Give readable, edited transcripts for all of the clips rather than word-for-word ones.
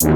Hey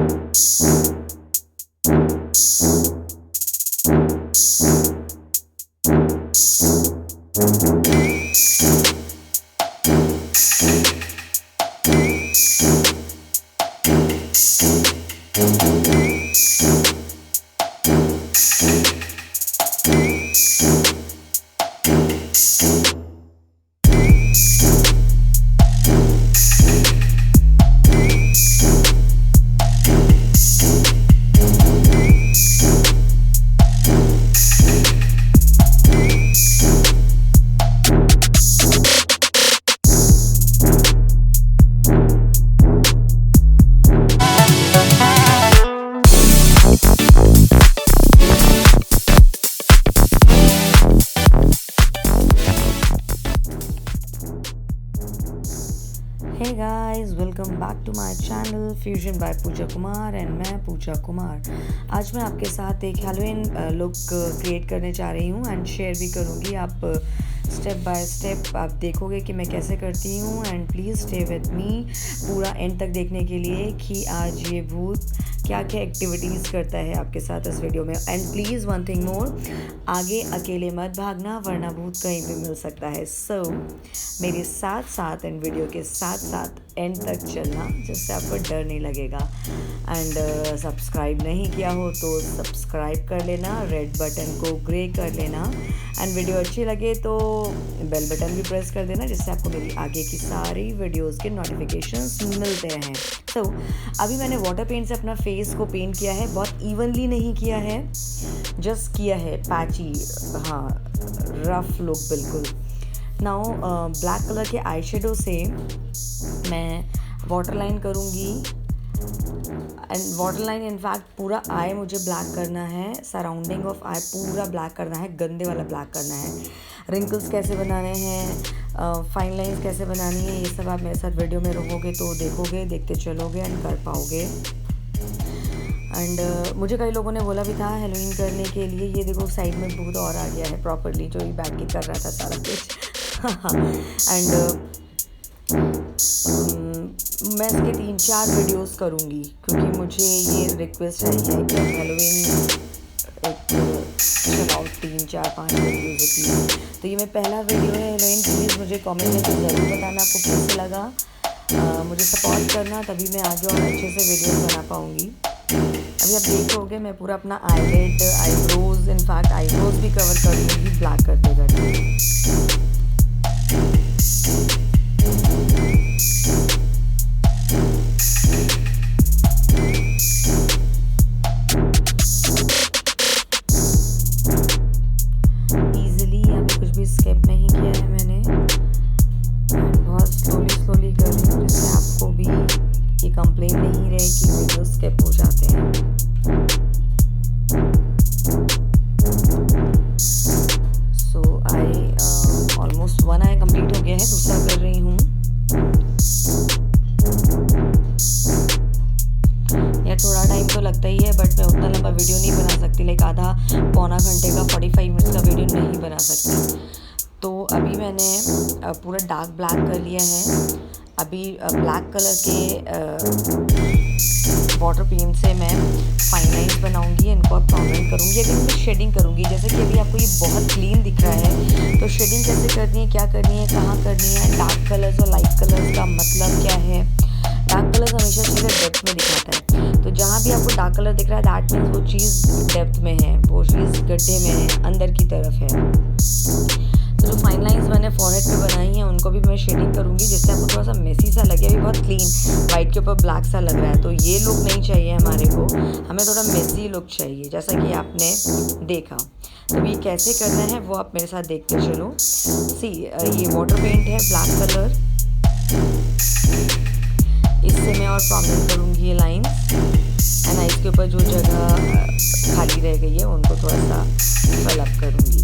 guys, welcome back to my channel fusion by Pooja Kumar and मैं पूजा कुमार। आज मैं आपके साथ एक हैलोवीन लुक क्रिएट करने जा रही हूँ एंड शेयर भी करूँगी। आप स्टेप बाय स्टेप आप देखोगे कि मैं कैसे करती हूँ and please stay with me पूरा एंड तक देखने के लिए कि आज ये भूत क्या क्या एक्टिविटीज़ करता है आपके साथ इस वीडियो में। And please one thing more, आगे अकेले मत भागना वरना भूत कहीं भी मिल सकता है। सो मेरे साथ साथ एंड वीडियो के साथ साथ एंड तक चलना, जिससे आपको डर नहीं लगेगा। एंड सब्सक्राइब नहीं किया हो तो सब्सक्राइब कर लेना, रेड बटन को ग्रे कर लेना एंड वीडियो अच्छी लगे तो बेल बटन भी प्रेस कर देना, जिससे आपको मेरी आगे की सारी वीडियोस के नोटिफिकेशंस मिलते रहें। तो अभी मैंने वाटर पेंट से अपना फेस को पेंट किया है, बहुत इवनली नहीं किया है, जस्ट किया है पैची, हाँ रफ लुक बिल्कुल। नाउ ब्लैक कलर के आई शेडो से मैं वाटर लाइन करूँगी एंड वाटर लाइन इनफैक्ट पूरा आई मुझे ब्लैक करना है, सराउंडिंग ऑफ आई पूरा ब्लैक करना है, गंदे वाला ब्लैक करना है। रिंकल्स कैसे बनाने हैं, फाइन लाइंस कैसे बनानी है, ये सब आप मेरे साथ वीडियो में रहोगे तो देखोगे, देखते चलोगे एंड कर पाओगे। एंड मुझे कई लोगों ने बोला भी था हैलोवीन करने के लिए, ये देखो साइड में भूत और आ गया है प्रॉपरली, जो ही बैठ के कर रहा था सारा कुछ। एंड मैं इसके 3-4 वीडियोस करूँगी क्योंकि मुझे ये रिक्वेस्ट आई है कि हैलोवीन एक चलाओ 3-4-5 वीडियोस होती है। तो ये मैं पहला वीडियो है हैलोवीन, प्लीज़ मुझे कमेंट में ज़रूर बताना आपको कैसे लगा। मुझे सपोर्ट करना, तभी मैं आगे और अच्छे से वीडियोस बना पाऊँगी। अभी आप देखोगे मैं पूरा अपना आईलेट, आईब्रोज, इनफैक्ट आईब्रोज भी कवर कर लूँगी ब्लैक करते करते। स्किप नहीं किया है मैंने, बहुत स्लोली कर रही हूँ, जिससे आपको भी ये कंप्लेन नहीं रहे कि वीडियो स्किप हो जाते हैं। सो आई ऑलमोस्ट 1 आई कंप्लीट हो गया है, दूसरा कर रही हूँ। यार थोड़ा टाइम तो लगता ही है, बट मैं उतना लंबा वीडियो नहीं बना सकती, लाइक आधा पौना घंटे का 45 मिनट्स का वीडियो नहीं बना सकती। तो अभी मैंने पूरा डार्क ब्लैक कर लिया है। अभी ब्लैक कलर के वाटर पेंट से मैं फाइन लाइन्स बनाऊंगी, इनको अब प्रॉमिनेंट करूंगी। अगर मैं शेडिंग करूंगी, जैसे कि अभी आपको ये बहुत क्लीन दिख रहा है, तो शेडिंग कैसे करनी है, क्या करनी है, कहाँ करनी है, डार्क कलर्स और लाइट कलर्स का मतलब क्या है। डार्क कलर्स हमेशा चीज़ें डेप्थ में दिखाता है, तो जहाँ भी आपको डार्क कलर दिख रहा है दैट मीन्स वो चीज़ डेप्थ में है, वो चीज़ गड्ढे में है, अंदर की तरफ है। तो जो फाइन लाइंस मैंने फॉरहेड पे बनाई हैं उनको भी मैं शेडिंग करूँगी, जिससे आपको थोड़ा सा मेसी सा लगे। अभी बहुत क्लीन वाइट के ऊपर ब्लैक सा लग रहा है, तो ये लुक नहीं चाहिए हमारे को, हमें थोड़ा मेसी लुक चाहिए, जैसा कि आपने देखा। तो ये कैसे करना है वो आप मेरे साथ देखते चलो। सी ये वाटर पेंट है ब्लैक कलर, इससे मैं और प्रॉमिनेंट करूँगी ये लाइन एंड आइस के ऊपर जो जगह खाली रह गई है उनको थोड़ा सा फिल अप करूँगी।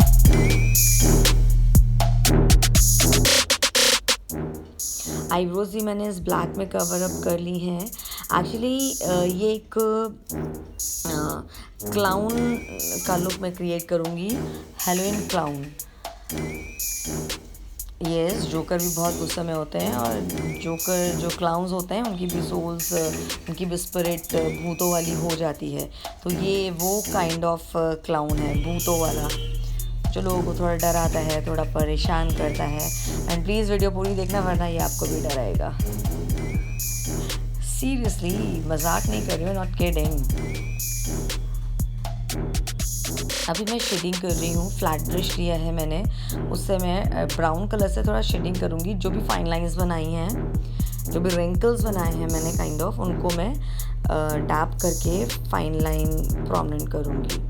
आईब्रोज भी मैंने इस ब्लैक में कवर अप कर ली हैं। एक्चुअली ये एक क्लाउन का लुक मैं क्रिएट करूँगी, हैलोवीन क्लाउन। यस, जोकर भी बहुत गुस्से में होते हैं, और जोकर जो क्लाउन्स होते हैं उनकी भी सोल्स, उनकी भी स्पिरिट भूतों वाली हो जाती है। तो ये वो काइंड ऑफ क्लाउन है, भूतों वाला, जो लोगों को थोड़ा डराता है, थोड़ा परेशान करता है। एंड प्लीज़ वीडियो पूरी देखना, वरना ये आपको भी डराएगा। सीरियसली, मजाक नहीं कर रही हूँ, नॉट किडिंग। अभी मैं शेडिंग कर रही हूँ, फ्लैट ब्रश लिया है मैंने, उससे मैं ब्राउन कलर से थोड़ा शेडिंग करूँगी। जो भी फाइन लाइंस बनाई हैं, जो भी रिंकल्स बनाए हैं मैंने काइंड ऑफ, उनको मैं डैप करके फाइन लाइन प्रोमिनेंट करूँगी।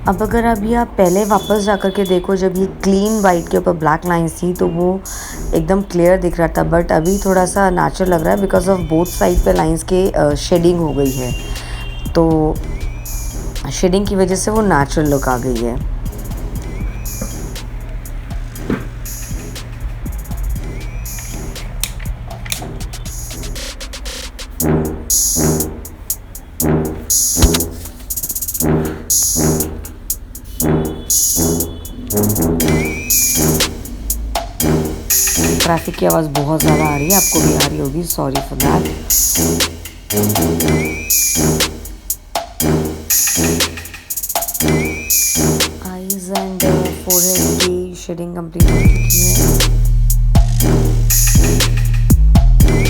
अब अगर अभी आप पहले वापस जा कर के देखो, जब ये क्लीन वाइट के ऊपर ब्लैक लाइंस थी तो वो एकदम क्लियर दिख रहा था, बट अभी थोड़ा सा नेचुरल लग रहा है बिकॉज ऑफ बोथ साइड पे लाइंस के शेडिंग हो गई है। तो शेडिंग की वजह से वो नेचुरल लुक आ गई है। ट्रैफिक की आवाज़ बहुत ज़्यादा आ रही है, आपको भी आ रही होगी, sorry for that. Eyes and forehead की शेडिंग कंप्लीट हो चुकी है।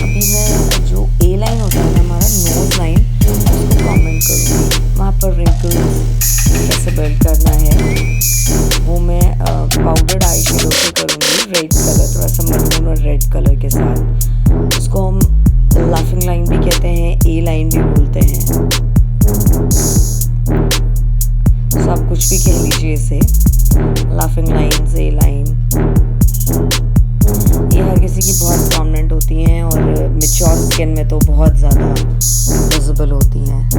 अभी मैं जो ए लाइन होता है ना हमारा नोज लाइन, उसको कमेंट करूँगी। वहाँ पर रिंकल्स कैसे बिल्ड करना है वो मैं पाउडर्ड आई शेडो से करूँगी, रेड कलर, थोड़ा सा मरून और रेड कलर के साथ। उसको हम लाफिंग लाइन भी कहते हैं, ए लाइन भी बोलते हैं, तो आप कुछ भी कह लीजिए इसे, लाफिंग लाइन, ए लाइन। ये हर किसी की बहुत प्रोमिनेंट होती हैं और मैच्योर स्किन में तो बहुत ज़्यादा विजिबल होती हैं।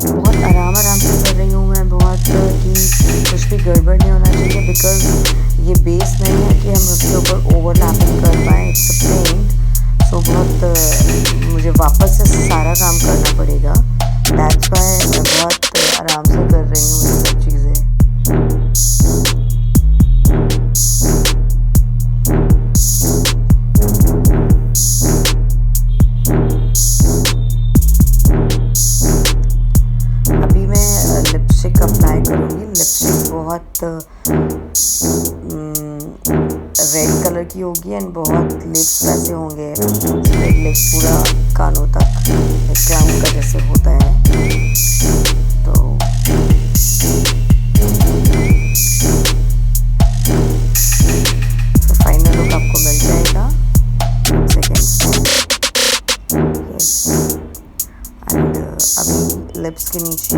बहुत आराम से कर रही हूँ मैं, बहुत कि कुछ भी गड़बड़ नहीं होना चाहिए, बिकॉज ये बेस नहीं है कि हम उसके ऊपर ओवरलैपिंग कर पाएँ, इट्स अ पेंट। सो बहुत मुझे वापस से सारा काम करना पड़ेगा, दैट्स व्हाई मैं बहुत आराम से कर रही हूँ ये सब चीज़ें। अप्लाई करूँगी लिपस्टिक, बहुत रेड कलर की होगी एंड बहुत लिप्स वैसे होंगे स्प्रेड लिप्स पूरा कानों तक, क्राउन का जैसे होता है। तो फाइनल लुक आपको मिल जाएगा सेकेंड्स में। एंड अभी लिप्स के नीचे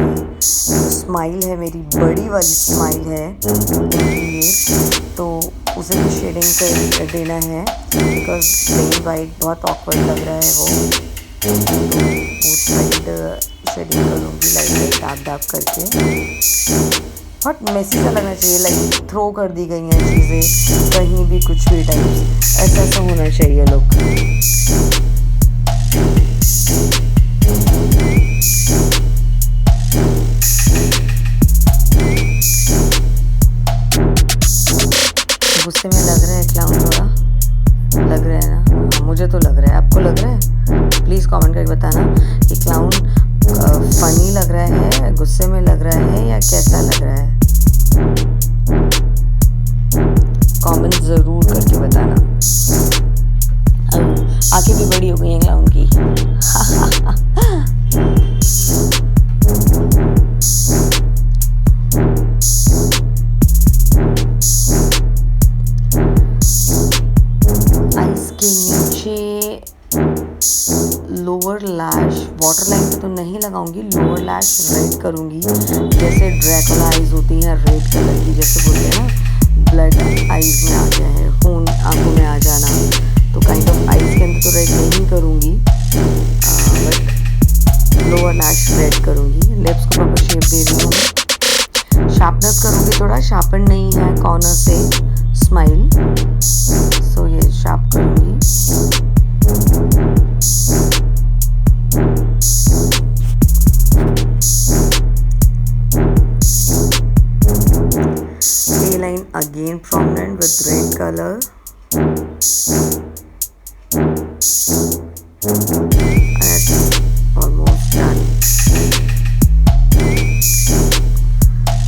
जो स्माइल है, मेरी बड़ी वाली स्माइल है ये, तो उसे भी शेडिंग कर देना है बिकॉज प्लेन वाइट बहुत ऑकवर्ड लग रहा है वो। तो बोथ साइड शेडिंग करूँगी लाइट दाग दाग करके, बहुत मेसी सा लगना चाहिए, लाइक थ्रो कर दी गई हैं चीज़ें कहीं भी, कुछ भी टाइप्स, ऐसा होना चाहिए लुक। गुस्से में लग रहा है क्लाउन थोड़ा। फनी लग रहा है, गुस्से में लग रहा है या कैसा लग रहा है? कमेंट ज़रूर करके बताना। आंखें भी बड़ी हो गई हैं क्लाउन की। आइस के नीचे लोअर लैश, वाटर लाइन पे तो नहीं लगाऊंगी, लोअर लैश रेड करूंगी, जैसे ड्रैकुला आइज होती हैं रेड कलर की, जैसे बोलते हैं ना ब्लड आइज में आ गया है, खून आंखों में आ जाना, तो काइंड ऑफ आइज के अंदर तो रेड नहीं करूंगी, बट लोअर लैश रेड करूंगी। लिप्स को प्रॉपर शेप दे रही हूँ, शार्पनेस करूंगी, थोड़ा शार्पन नहीं है कॉर्नर से स्माइल, सो ये शार्प करूंगी। A line again prominent with red color. And it's almost done.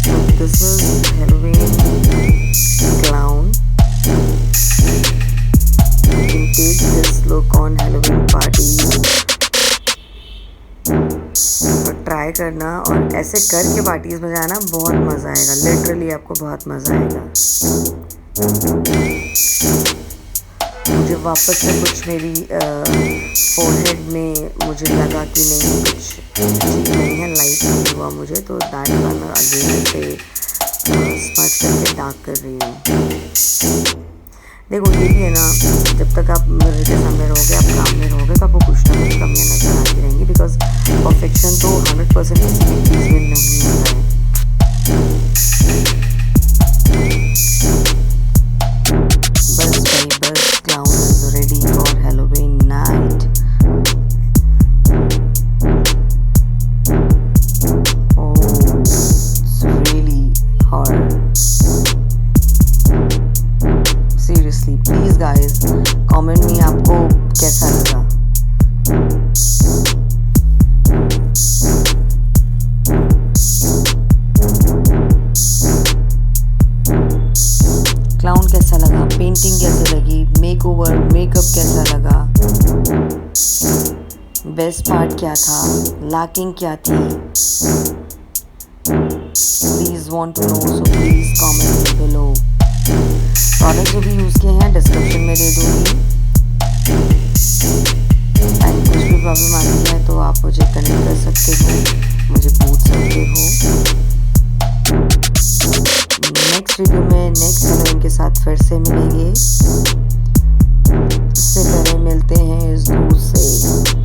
So this is Halloween clown. You can take this look on Halloween parties. और ट्राई करना और ऐसे करके पार्टीज में जाना, बहुत मज़ा आएगा, लिटरली आपको बहुत मज़ा आएगा। मुझे वापस से कुछ मेरी फोरहेड में मुझे लगा कि नहीं कुछ ठीक नहीं है, लाइट नहीं हुआ मुझे, तो दैट मैं अगेन से स्मच करके डार्क कर रही हूँ। देखो ये भी है ना, जब तक आप मिरर के सामने रहोगे, आप काम में रहोगे, तो आपको कुछ ना कुछ कमियाँ नजर आती रहेंगी, बिकॉज परफेक्शन तो 100% किसी भी चीज़ में नहीं होता है। बस भाई बस, clown is ready for Halloween night. Oh it's really hot. Seriously please guys comment में आपको कैसा लगा। क्लाउन कैसा लगा, पेंटिंग कैसे लगी, मेकओवर मेकअप कैसा लगा, बेस्ट पार्ट क्या था, लैकिंग क्या थी, please want to know, so please comment below. Product जो भी यूज़ किए हैं डिस्क्रिप्शन में दे दूँगी, एंड कुछ भी प्रॉब्लम आती है तो आप मुझे कनेक्ट कर सकते हो, मुझे पूछ सकते हो। नेक्स्ट वीडियो में नेक्स्ट हैलोवीन के साथ फिर से मिलेंगे। उससे पहले मिलते हैं इस दूर से।